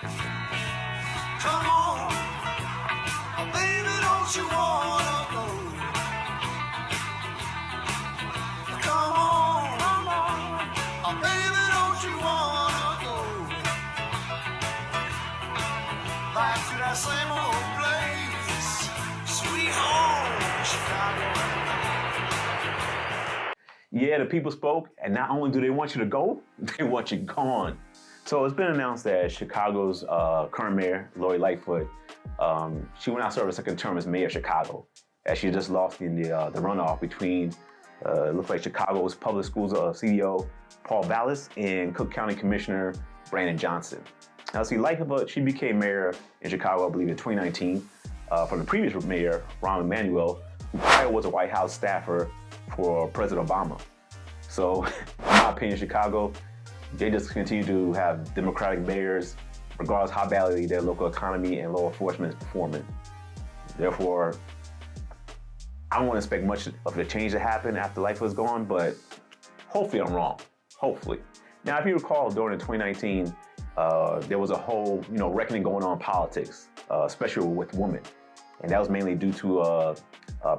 Come on, baby, don't you wanna go? Come on, baby, don't you wanna go back to that same old place, sweet home, Chicago. Yeah, the people spoke, and not only do they want you to go, they want you gone. So it's been announced that Chicago's current mayor, Lori Lightfoot, she will not serve a second term as mayor of Chicago, as she just lost in the runoff between, it looks like Chicago's public schools CEO, Paul Vallis, and Cook County Commissioner, Brandon Johnson. Now, see, Lightfoot, she became mayor in Chicago, I believe, in 2019, from the previous mayor, Rahm Emanuel, who prior was a White House staffer for President Obama. So, in my opinion, Chicago, they just continue to have Democratic mayors, regardless how badly their local economy and law enforcement is performing. Therefore, I don't want to expect much of the change to happen after Lightfoot's gone, but hopefully I'm wrong. Hopefully. Now, if you recall, during 2019, there was a whole, reckoning going on in politics, especially with women. And that was mainly due to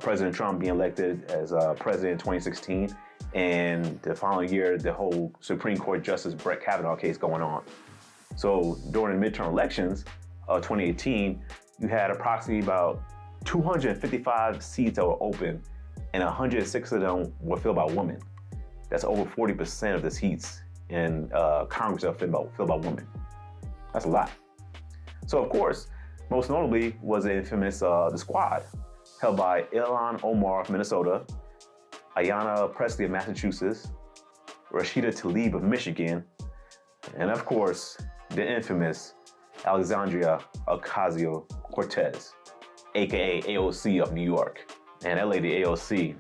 President Trump being elected as president in 2016, and the following year, the whole Supreme Court Justice Brett Kavanaugh case going on. So during the midterm elections of 2018, you had approximately about 255 seats that were open, and 106 of them were filled by women. That's over 40% of the seats in Congress that are filled by women. That's a lot. So of course, most notably was the infamous the Squad, held by Ilhan Omar of Minnesota, Ayanna Pressley of Massachusetts, Rashida Tlaib of Michigan, and of course, the infamous Alexandria Ocasio-Cortez, aka AOC of New York. And that lady AOC,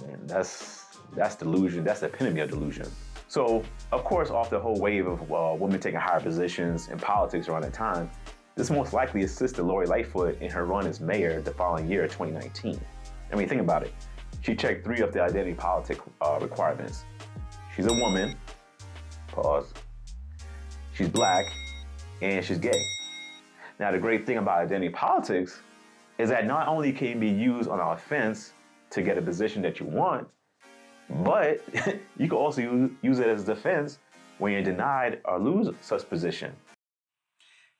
man, that's delusion. That's the epitome of delusion. So, of course, off the whole wave of women taking higher positions in politics around that time, this most likely assisted Lori Lightfoot in her run as mayor the following year, 2019. I mean, think about it. She checked 3 of the identity politic requirements. She's a woman, pause. She's black, and she's gay. Now, the great thing about identity politics is that not only can it be used on an offense to get a position that you want, but you can also use it as a defense when you're denied or lose such position.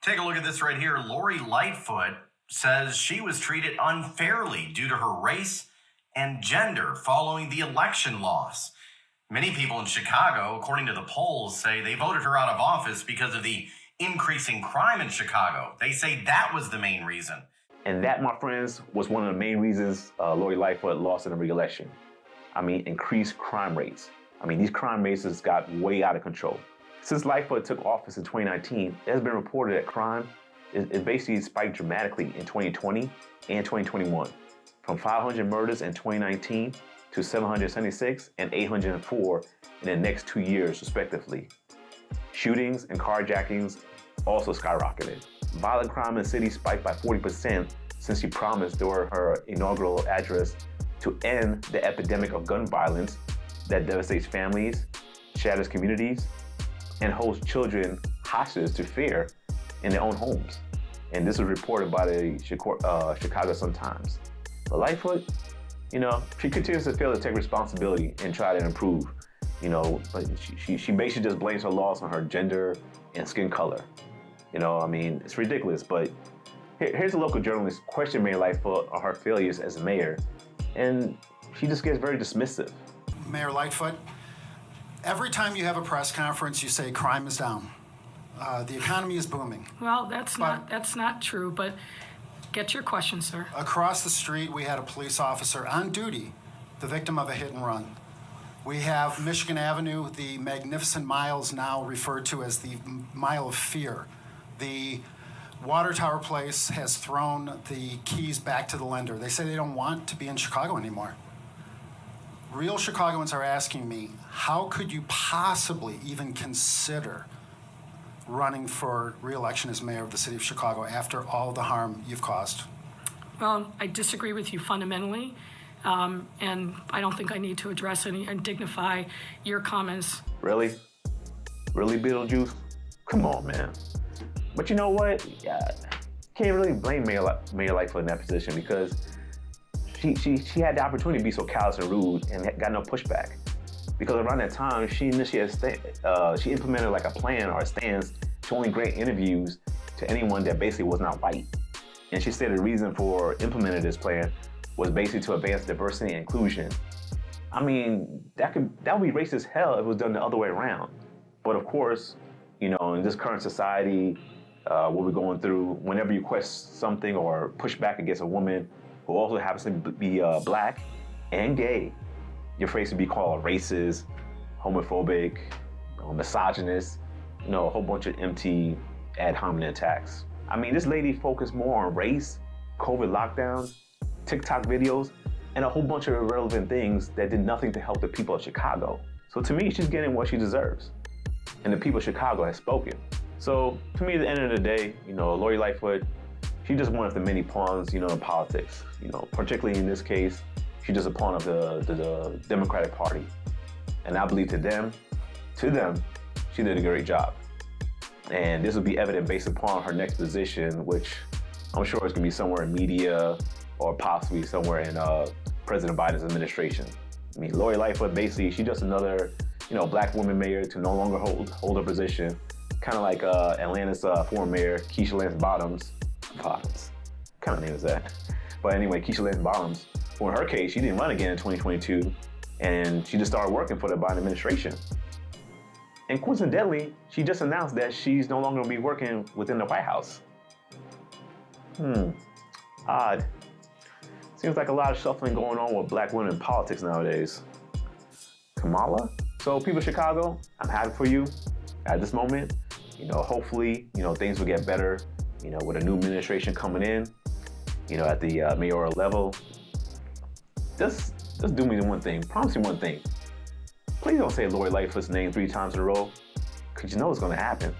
Take a look at this right here. Lori Lightfoot says she was treated unfairly due to her race and gender following the election loss. Many people in Chicago, according to the polls, say they voted her out of office because of the increasing crime in Chicago. They say that was the main reason. And that, my friends, was one of the main reasons Lori Lightfoot lost in the reelection. I mean, increased crime rates. I mean, these crime rates got way out of control. Since Lightfoot took office in 2019, it has been reported that crime is basically spiked dramatically in 2020 and 2021, from 500 murders in 2019 to 776 and 804 in the next 2 years, respectively. Shootings and carjackings also skyrocketed. Violent crime in the city spiked by 40% since she promised during her inaugural address to end the epidemic of gun violence that devastates families, shatters communities, and holds children hostage to fear in their own homes. And this was reported by the Chicago Sun-Times. But Lightfoot, she continues to fail to take responsibility and try to improve. But she basically just blames her loss on her gender and skin color. It's ridiculous. But here's a local journalist questioning Mayor Lightfoot on her failures as a mayor, and she just gets very dismissive. Mayor Lightfoot, every time you have a press conference, you say crime is down. The economy is booming. Well, that's not true, but get your question, sir. Across the street, we had a police officer on duty, the victim of a hit and run. We have Michigan Avenue, the magnificent miles now referred to as the Mile of Fear. The Water Tower Place has thrown the keys back to the lender. They say they don't want to be in Chicago anymore. Real Chicagoans are asking me, how could you possibly even consider running for re-election as mayor of the city of Chicago after all the harm you've caused? Well, I disagree with you fundamentally, and I don't think I need to address and dignify your comments. Really? Really, Beetlejuice? Come on, man. But you know what? Yeah, can't really blame Mayor Lightfoot in that position because she had the opportunity to be so callous and rude and got no pushback. Because around that time, she implemented like a plan or a stance to only grant interviews to anyone that basically was not white. And she said the reason for implementing this plan was basically to advance diversity and inclusion. I mean, that would be racist as hell if it was done the other way around. But of course, you know, in this current society, what we're going through, whenever you question something or push back against a woman who also happens to be black and gay, you're afraid to be called racist, homophobic, misogynist, you know, a whole bunch of empty ad hominem attacks. I mean, this lady focused more on race, COVID lockdowns, TikTok videos, and a whole bunch of irrelevant things that did nothing to help the people of Chicago. So to me, she's getting what she deserves. And the people of Chicago have spoken. So to me, at the end of the day, you know, Lori Lightfoot, she's just one of the many pawns, you know, in politics. You know, particularly in this case, she's just a pawn of the Democratic Party. And I believe to them, she did a great job. And this will be evident based upon her next position, which I'm sure is gonna be somewhere in media or possibly somewhere in President Biden's administration. I mean, Lori Lightfoot, basically, she's just another, you know, black woman mayor to no longer hold her position. Kind of like Atlanta's former mayor, Keisha Lance Bottoms. What kind of name is that? But anyway, Keisha Lance Bottoms. Well, in her case, she didn't run again in 2022, and she just started working for the Biden administration. And coincidentally, she just announced that she's no longer going to be working within the White House. Odd. Seems like a lot of shuffling going on with black women in politics nowadays. Kamala? So people of Chicago, I'm happy for you at this moment. You know, hopefully, you know, things will get better, you know, with a new administration coming in, you know, at the mayoral level. Just do me one thing, promise me one thing. Please don't say Lori Lightfoot's name 3 times in a row, because you know it's going to happen.